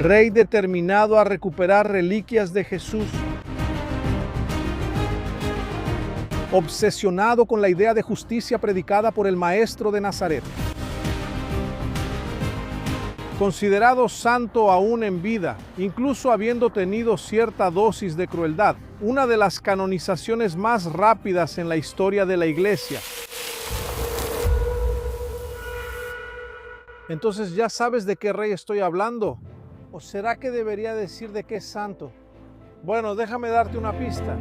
rey determinado a recuperar reliquias de Jesús, obsesionado con la idea de justicia predicada por el Maestro de Nazaret. Considerado santo aún en vida, incluso habiendo tenido cierta dosis de crueldad, una de las canonizaciones más rápidas en la historia de la Iglesia. Entonces, ¿ya sabes de qué rey estoy hablando? ¿O será que debería decir de qué santo? Bueno, déjame darte una pista.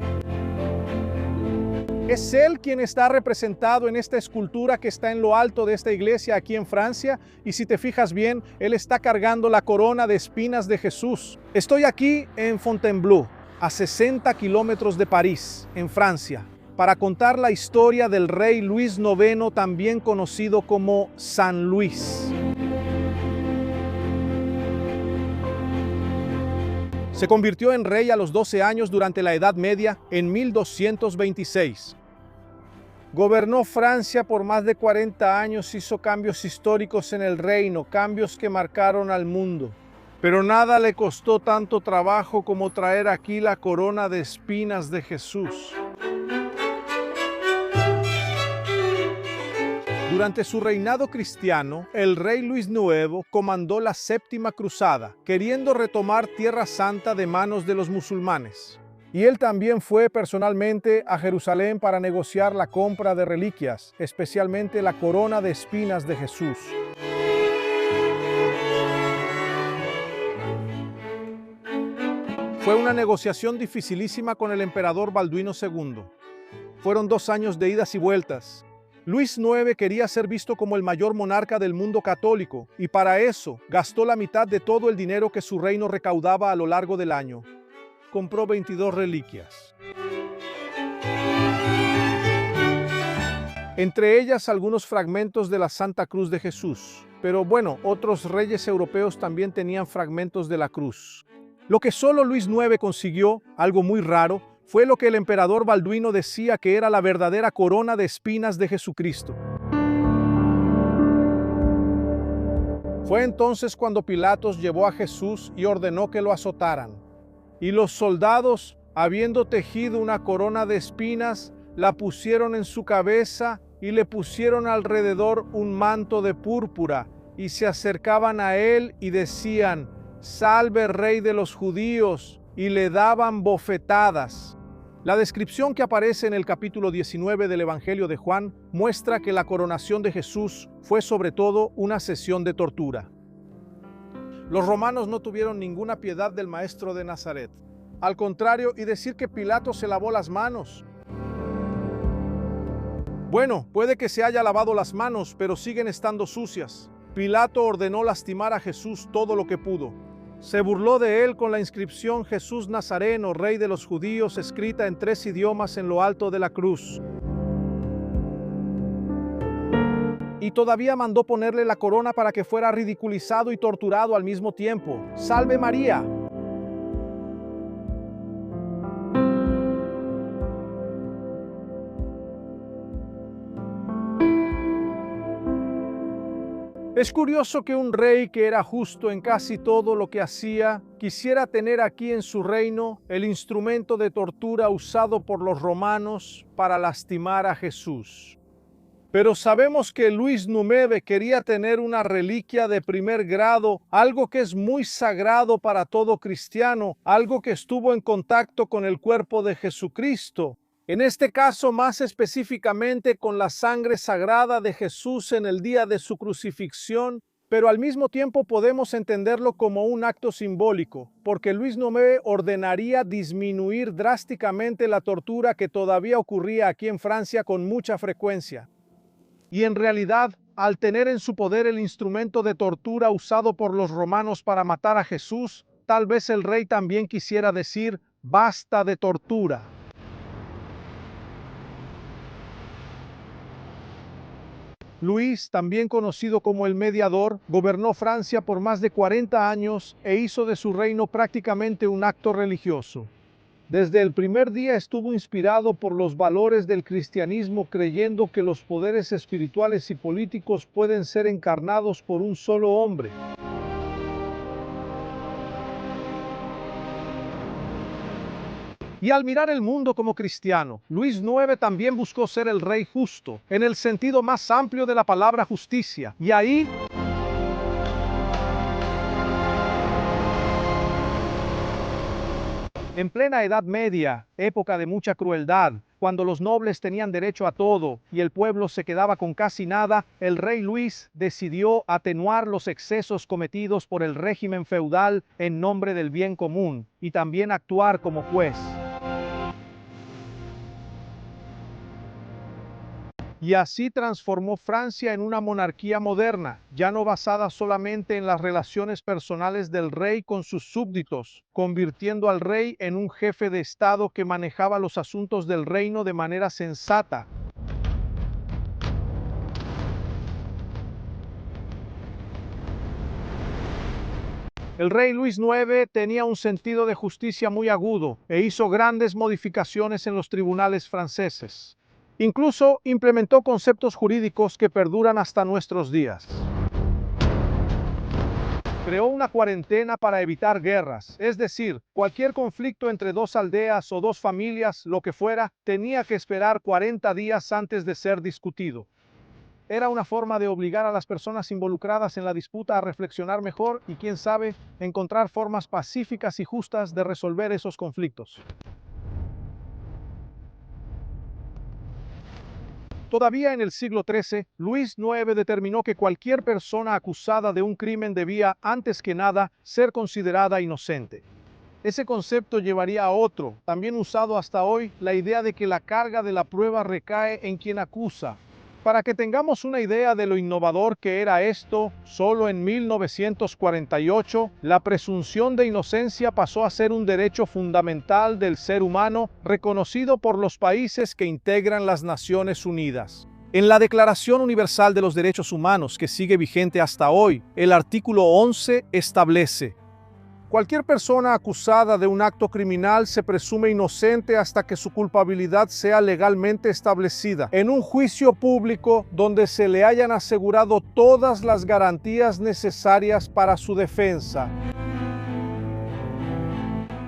Es él quien está representado en esta escultura que está en lo alto de esta iglesia aquí en Francia, y si te fijas bien, él está cargando la corona de espinas de Jesús. Estoy aquí en Fontainebleau, a 60 kilómetros de París, en Francia, para contar la historia del rey Luis IX, también conocido como San Luis. Se convirtió en rey a los 12 años durante la Edad Media en 1226. Gobernó Francia por más de 40 años, hizo cambios históricos en el reino, cambios que marcaron al mundo. Pero nada le costó tanto trabajo como traer aquí la corona de espinas de Jesús. Durante su reinado cristiano, el rey Luis IX comandó la Séptima Cruzada, queriendo retomar Tierra Santa de manos de los musulmanes. Y él también fue personalmente a Jerusalén para negociar la compra de reliquias, especialmente la corona de espinas de Jesús. Fue una negociación dificilísima con el emperador Balduino II. Fueron 2 años de idas y vueltas. Luis IX quería ser visto como el mayor monarca del mundo católico, y para eso gastó la mitad de todo el dinero que su reino recaudaba a lo largo del año. Compró 22 reliquias. Entre ellas algunos fragmentos de la Santa Cruz de Jesús. Pero bueno, otros reyes europeos también tenían fragmentos de la cruz. Lo que solo Luis IX consiguió, algo muy raro, fue lo que el emperador Balduino decía que era la verdadera corona de espinas de Jesucristo. Fue entonces cuando Pilatos llevó a Jesús y ordenó que lo azotaran. Y los soldados, habiendo tejido una corona de espinas, la pusieron en su cabeza y le pusieron alrededor un manto de púrpura, y se acercaban a él y decían: «Salve, Rey de los judíos», y le daban bofetadas. La descripción que aparece en el capítulo 19 del Evangelio de Juan muestra que la coronación de Jesús fue sobre todo una sesión de tortura. Los romanos no tuvieron ninguna piedad del Maestro de Nazaret. Al contrario, y decir que Pilato se lavó las manos. Bueno, puede que se haya lavado las manos, pero siguen estando sucias. Pilato ordenó lastimar a Jesús todo lo que pudo. Se burló de él con la inscripción Jesús Nazareno, Rey de los Judíos, escrita en 3 idiomas en lo alto de la cruz. Y todavía mandó ponerle la corona para que fuera ridiculizado y torturado al mismo tiempo. ¡Salve María! Es curioso que un rey que era justo en casi todo lo que hacía, quisiera tener aquí en su reino el instrumento de tortura usado por los romanos para lastimar a Jesús. Pero sabemos que Luis IX quería tener una reliquia de primer grado, algo que es muy sagrado para todo cristiano, algo que estuvo en contacto con el cuerpo de Jesucristo. En este caso, más específicamente con la sangre sagrada de Jesús en el día de su crucifixión, pero al mismo tiempo podemos entenderlo como un acto simbólico, porque Luis IX ordenaría disminuir drásticamente la tortura que todavía ocurría aquí en Francia con mucha frecuencia. Y en realidad, al tener en su poder el instrumento de tortura usado por los romanos para matar a Jesús, tal vez el rey también quisiera decir: «Basta de tortura». Luis, también conocido como el Mediador, gobernó Francia por más de 40 años e hizo de su reino prácticamente un acto religioso. Desde el primer día estuvo inspirado por los valores del cristianismo, creyendo que los poderes espirituales y políticos pueden ser encarnados por un solo hombre. Y al mirar el mundo como cristiano, Luis IX también buscó ser el rey justo, en el sentido más amplio de la palabra justicia. Y ahí en plena Edad Media, época de mucha crueldad, cuando los nobles tenían derecho a todo y el pueblo se quedaba con casi nada, el rey Luis decidió atenuar los excesos cometidos por el régimen feudal en nombre del bien común y también actuar como juez. Y así transformó Francia en una monarquía moderna, ya no basada solamente en las relaciones personales del rey con sus súbditos, convirtiendo al rey en un jefe de Estado que manejaba los asuntos del reino de manera sensata. El rey Luis IX tenía un sentido de justicia muy agudo e hizo grandes modificaciones en los tribunales franceses. Incluso implementó conceptos jurídicos que perduran hasta nuestros días. Creó una cuarentena para evitar guerras, es decir, cualquier conflicto entre dos aldeas o dos familias, lo que fuera, tenía que esperar 40 días antes de ser discutido. Era una forma de obligar a las personas involucradas en la disputa a reflexionar mejor y, quién sabe, encontrar formas pacíficas y justas de resolver esos conflictos. Todavía en el siglo XIII, Luis IX determinó que cualquier persona acusada de un crimen debía, antes que nada, ser considerada inocente. Ese concepto llevaría a otro, también usado hasta hoy, la idea de que la carga de la prueba recae en quien acusa. Para que tengamos una idea de lo innovador que era esto, solo en 1948 la presunción de inocencia pasó a ser un derecho fundamental del ser humano reconocido por los países que integran las Naciones Unidas. En la Declaración Universal de los Derechos Humanos, que sigue vigente hasta hoy, el artículo 11 establece: cualquier persona acusada de un acto criminal se presume inocente hasta que su culpabilidad sea legalmente establecida en un juicio público donde se le hayan asegurado todas las garantías necesarias para su defensa.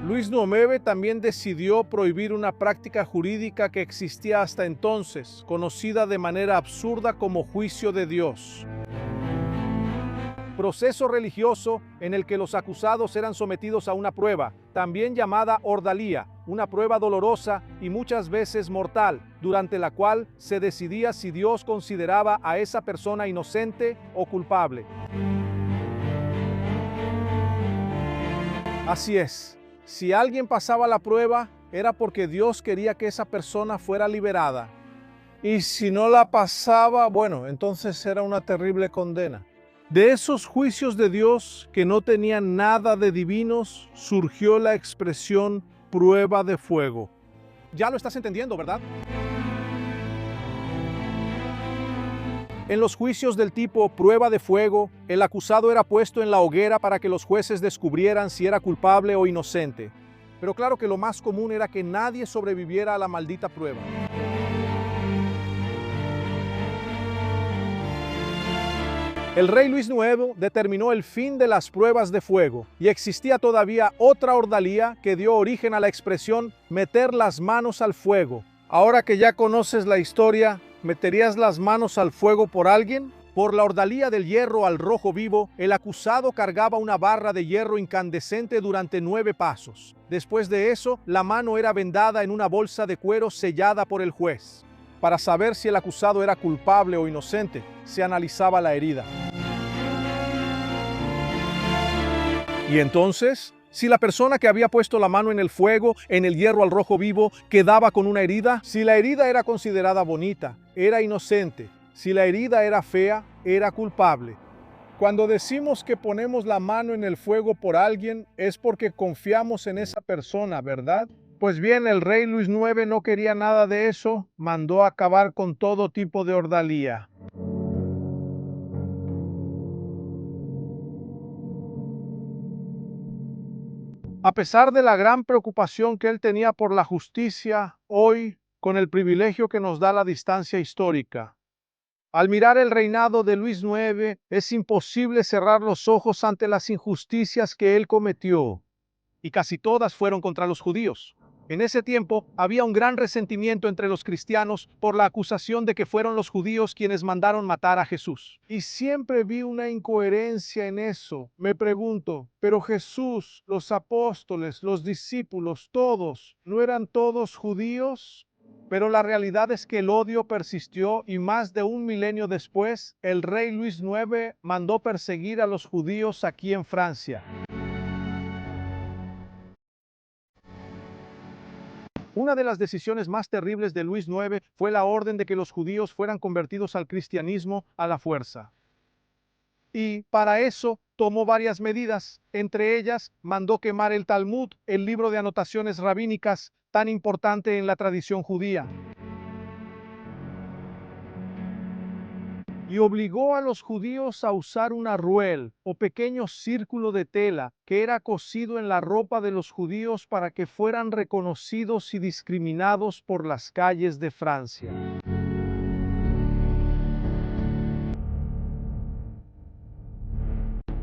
Luis IX también decidió prohibir una práctica jurídica que existía hasta entonces, conocida de manera absurda como juicio de Dios. Proceso religioso en el que los acusados eran sometidos a una prueba, también llamada ordalía, una prueba dolorosa y muchas veces mortal, durante la cual se decidía si Dios consideraba a esa persona inocente o culpable. Así es, si alguien pasaba la prueba, era porque Dios quería que esa persona fuera liberada. Y si no la pasaba, bueno, entonces era una terrible condena. De esos juicios de Dios que no tenían nada de divinos, surgió la expresión prueba de fuego. Ya lo estás entendiendo, ¿verdad? En los juicios del tipo prueba de fuego, el acusado era puesto en la hoguera para que los jueces descubrieran si era culpable o inocente. Pero claro que lo más común era que nadie sobreviviera a la maldita prueba. El rey Luis IX determinó el fin de las pruebas de fuego y existía todavía otra ordalía que dio origen a la expresión meter las manos al fuego. Ahora que ya conoces la historia, ¿meterías las manos al fuego por alguien? Por la ordalía del hierro al rojo vivo, el acusado cargaba una barra de hierro incandescente durante 9 pasos. Después de eso, la mano era vendada en una bolsa de cuero sellada por el juez. Para saber si el acusado era culpable o inocente, se analizaba la herida. Y entonces, si la persona que había puesto la mano en el fuego, en el hierro al rojo vivo, quedaba con una herida, si la herida era considerada bonita, era inocente. Si la herida era fea, era culpable. Cuando decimos que ponemos la mano en el fuego por alguien, es porque confiamos en esa persona, ¿verdad? Pues bien, el rey Luis IX no quería nada de eso, mandó acabar con todo tipo de ordalía. A pesar de la gran preocupación que él tenía por la justicia, hoy, con el privilegio que nos da la distancia histórica, al mirar el reinado de Luis IX, es imposible cerrar los ojos ante las injusticias que él cometió, y casi todas fueron contra los judíos. En ese tiempo había un gran resentimiento entre los cristianos por la acusación de que fueron los judíos quienes mandaron matar a Jesús. Y siempre vi una incoherencia en eso. Me pregunto, pero Jesús, los apóstoles, los discípulos, todos, ¿no eran todos judíos? Pero la realidad es que el odio persistió y más de un milenio después, el rey Luis IX mandó perseguir a los judíos aquí en Francia. Una de las decisiones más terribles de Luis IX fue la orden de que los judíos fueran convertidos al cristianismo a la fuerza. Y para eso tomó varias medidas. Entre ellas, mandó quemar el Talmud, el libro de anotaciones rabínicas tan importante en la tradición judía. Y obligó a los judíos a usar un arruel o pequeño círculo de tela que era cosido en la ropa de los judíos para que fueran reconocidos y discriminados por las calles de Francia.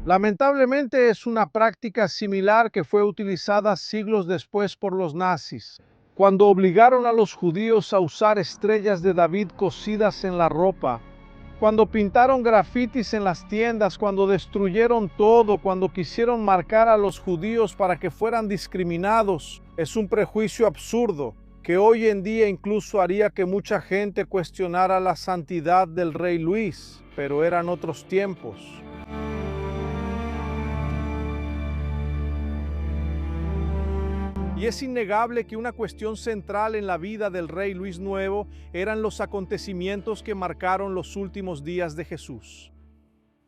Lamentablemente es una práctica similar que fue utilizada siglos después por los nazis, cuando obligaron a los judíos a usar estrellas de David cosidas en la ropa, cuando pintaron grafitis en las tiendas, cuando destruyeron todo, cuando quisieron marcar a los judíos para que fueran discriminados. Es un prejuicio absurdo que hoy en día incluso haría que mucha gente cuestionara la santidad del rey Luis, pero eran otros tiempos. Y es innegable que una cuestión central en la vida del rey Luis IX eran los acontecimientos que marcaron los últimos días de Jesús.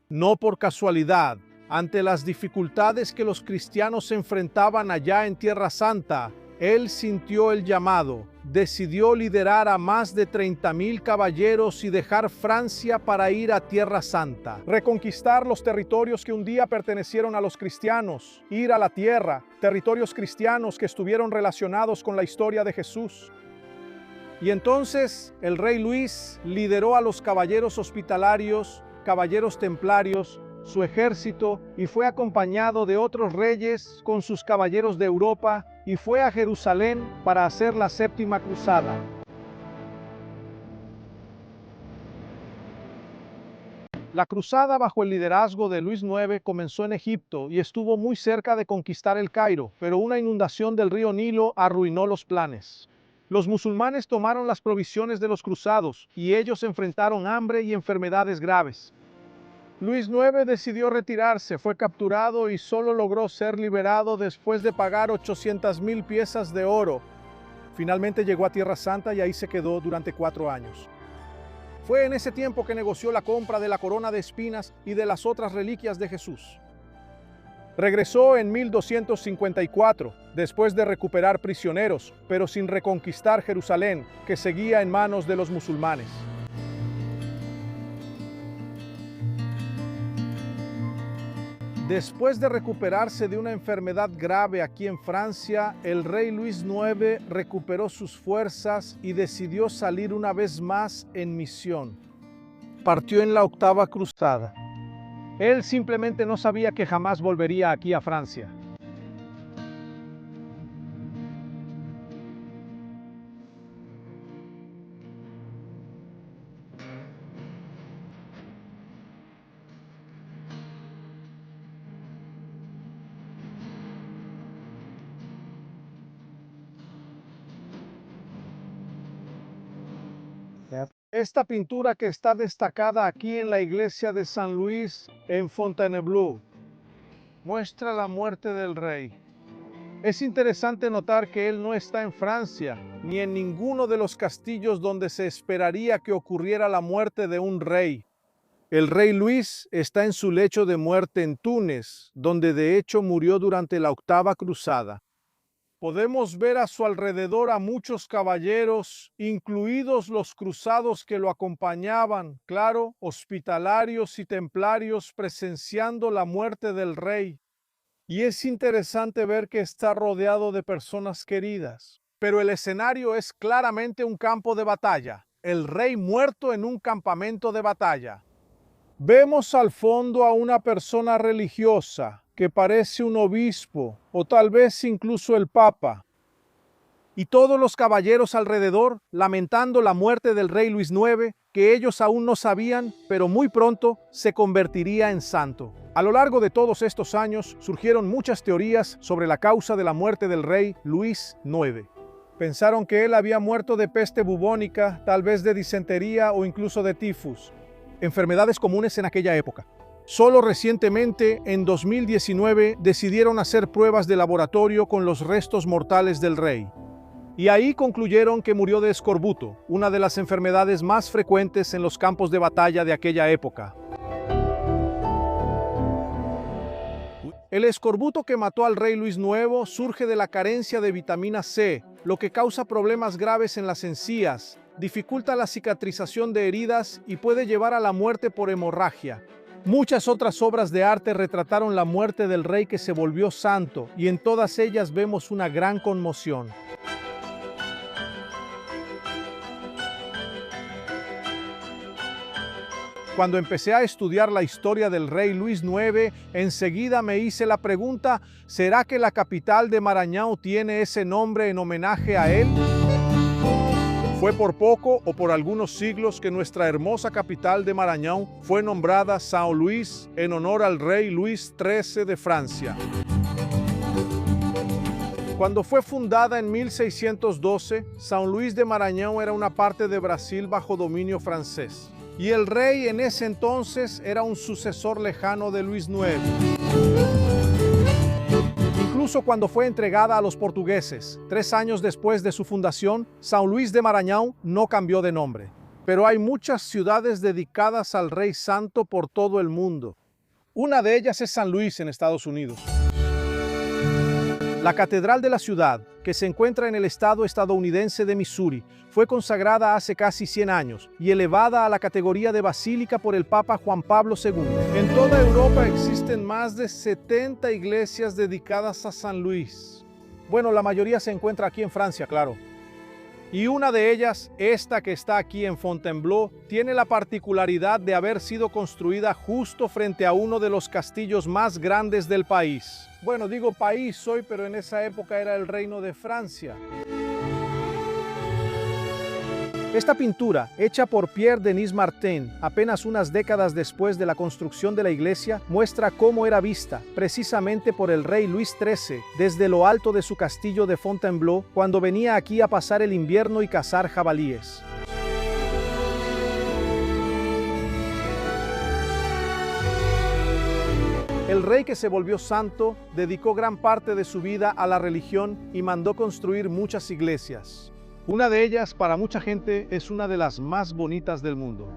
No por casualidad, ante las dificultades que los cristianos enfrentaban allá en Tierra Santa, él sintió el llamado, decidió liderar a más de 30,000 caballeros y dejar Francia para ir a Tierra Santa, reconquistar los territorios que un día pertenecieron a los cristianos, ir a la tierra, territorios cristianos que estuvieron relacionados con la historia de Jesús. Y entonces el rey Luis lideró a los caballeros hospitalarios, caballeros templarios, su ejército, y fue acompañado de otros reyes con sus caballeros de Europa, y fue a Jerusalén para hacer la séptima cruzada. La cruzada bajo el liderazgo de Luis IX comenzó en Egipto y estuvo muy cerca de conquistar el Cairo, pero una inundación del río Nilo arruinó los planes. Los musulmanes tomaron las provisiones de los cruzados y ellos enfrentaron hambre y enfermedades graves. Luis IX decidió retirarse, fue capturado y solo logró ser liberado después de pagar 800,000 piezas de oro. Finalmente llegó a Tierra Santa y ahí se quedó durante 4 años. Fue en ese tiempo que negoció la compra de la corona de espinas y de las otras reliquias de Jesús. Regresó en 1254, después de recuperar prisioneros, pero sin reconquistar Jerusalén, que seguía en manos de los musulmanes. Después de recuperarse de una enfermedad grave aquí en Francia, el rey Luis IX recuperó sus fuerzas y decidió salir una vez más en misión. Partió en la octava cruzada. Él simplemente no sabía que jamás volvería aquí a Francia. Esta pintura que está destacada aquí en la iglesia de San Luis en Fontainebleau muestra la muerte del rey. Es interesante notar que él no está en Francia, ni en ninguno de los castillos donde se esperaría que ocurriera la muerte de un rey. El rey Luis está en su lecho de muerte en Túnez, donde de hecho murió durante la octava cruzada. Podemos ver a su alrededor a muchos caballeros, incluidos los cruzados que lo acompañaban, claro, hospitalarios y templarios presenciando la muerte del rey. Y es interesante ver que está rodeado de personas queridas. Pero el escenario es claramente un campo de batalla, el rey muerto en un campamento de batalla. Vemos al fondo a una persona religiosa que parece un obispo o tal vez incluso el papa. y todos los caballeros alrededor, lamentando la muerte del rey Luis IX, que ellos aún no sabían, pero muy pronto se convertiría en santo. A lo largo de todos estos años surgieron muchas teorías sobre la causa de la muerte del rey Luis IX. Pensaron que él había muerto de peste bubónica, tal vez de disentería o incluso de tifus, enfermedades comunes en aquella época. Solo recientemente, en 2019, decidieron hacer pruebas de laboratorio con los restos mortales del rey. Y ahí concluyeron que murió de escorbuto, una de las enfermedades más frecuentes en los campos de batalla de aquella época. El escorbuto que mató al rey Luis IX surge de la carencia de vitamina C, lo que causa problemas graves en las encías, dificulta la cicatrización de heridas y puede llevar a la muerte por hemorragia. Muchas otras obras de arte retrataron la muerte del rey que se volvió santo, y en todas ellas vemos una gran conmoción. Cuando empecé a estudiar la historia del rey Luis IX, enseguida me hice la pregunta, ¿será que la capital de Maranhão tiene ese nombre en homenaje a él? Fue por poco o por algunos siglos que nuestra hermosa capital de Maranhão fue nombrada São Luís en honor al rey Luis XIII de Francia. Cuando fue fundada en 1612, São Luís de Maranhão era una parte de Brasil bajo dominio francés. Y el rey en ese entonces era un sucesor lejano de Luis IX. Incluso cuando fue entregada a los portugueses, 3 años después de su fundación, São Luís de Maranhão no cambió de nombre. Pero hay muchas ciudades dedicadas al Rey Santo por todo el mundo. Una de ellas es San Luis en Estados Unidos. La catedral de la ciudad, que se encuentra en el estado estadounidense de Missouri, fue consagrada hace casi 100 años y elevada a la categoría de basílica por el Papa Juan Pablo II. En toda Europa existen más de 70 iglesias dedicadas a San Luis. Bueno, la mayoría se encuentra aquí en Francia, claro. Y una de ellas, esta que está aquí en Fontainebleau, tiene la particularidad de haber sido construida justo frente a uno de los castillos más grandes del país. Bueno, digo país hoy, pero en esa época era el Reino de Francia. Esta pintura, hecha por Pierre-Denis Martin, apenas unas décadas después de la construcción de la iglesia, muestra cómo era vista, precisamente por el rey Luis XIII, desde lo alto de su castillo de Fontainebleau, cuando venía aquí a pasar el invierno y cazar jabalíes. El rey que se volvió santo dedicó gran parte de su vida a la religión y mandó construir muchas iglesias. Una de ellas, para mucha gente, es una de las más bonitas del mundo.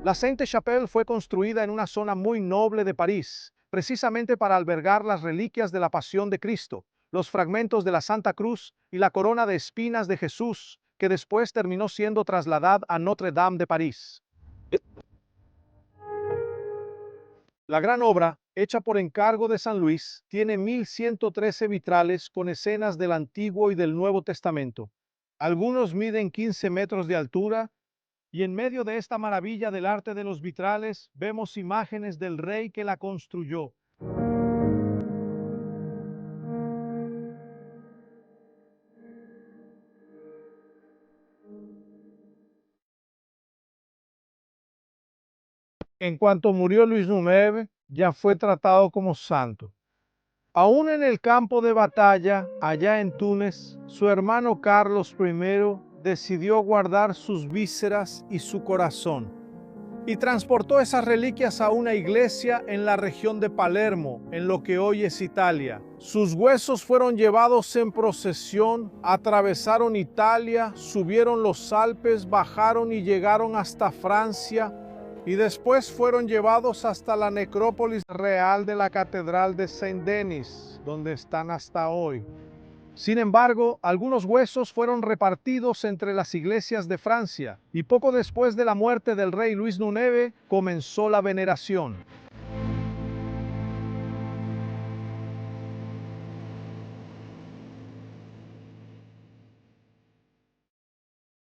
La Sainte-Chapelle fue construida en una zona muy noble de París, precisamente para albergar las reliquias de la Pasión de Cristo, los fragmentos de la Santa Cruz y la corona de espinas de Jesús, que después terminó siendo trasladada a Notre-Dame de París. La gran obra, hecha por encargo de San Luis, tiene 1113 vitrales con escenas del Antiguo y del Nuevo Testamento. Algunos miden 15 metros de altura, y en medio de esta maravilla del arte de los vitrales, vemos imágenes del rey que la construyó. En cuanto murió Luis IX, ya fue tratado como santo. Aún en el campo de batalla, allá en Túnez, su hermano Carlos I decidió guardar sus vísceras y su corazón, y transportó esas reliquias a una iglesia en la región de Palermo, en lo que hoy es Italia. Sus huesos fueron llevados en procesión, atravesaron Italia, subieron los Alpes, bajaron y llegaron hasta Francia, y después fueron llevados hasta la necrópolis real de la Catedral de Saint-Denis, donde están hasta hoy. Sin embargo, algunos huesos fueron repartidos entre las iglesias de Francia, y poco después de la muerte del rey Luis IX comenzó la veneración.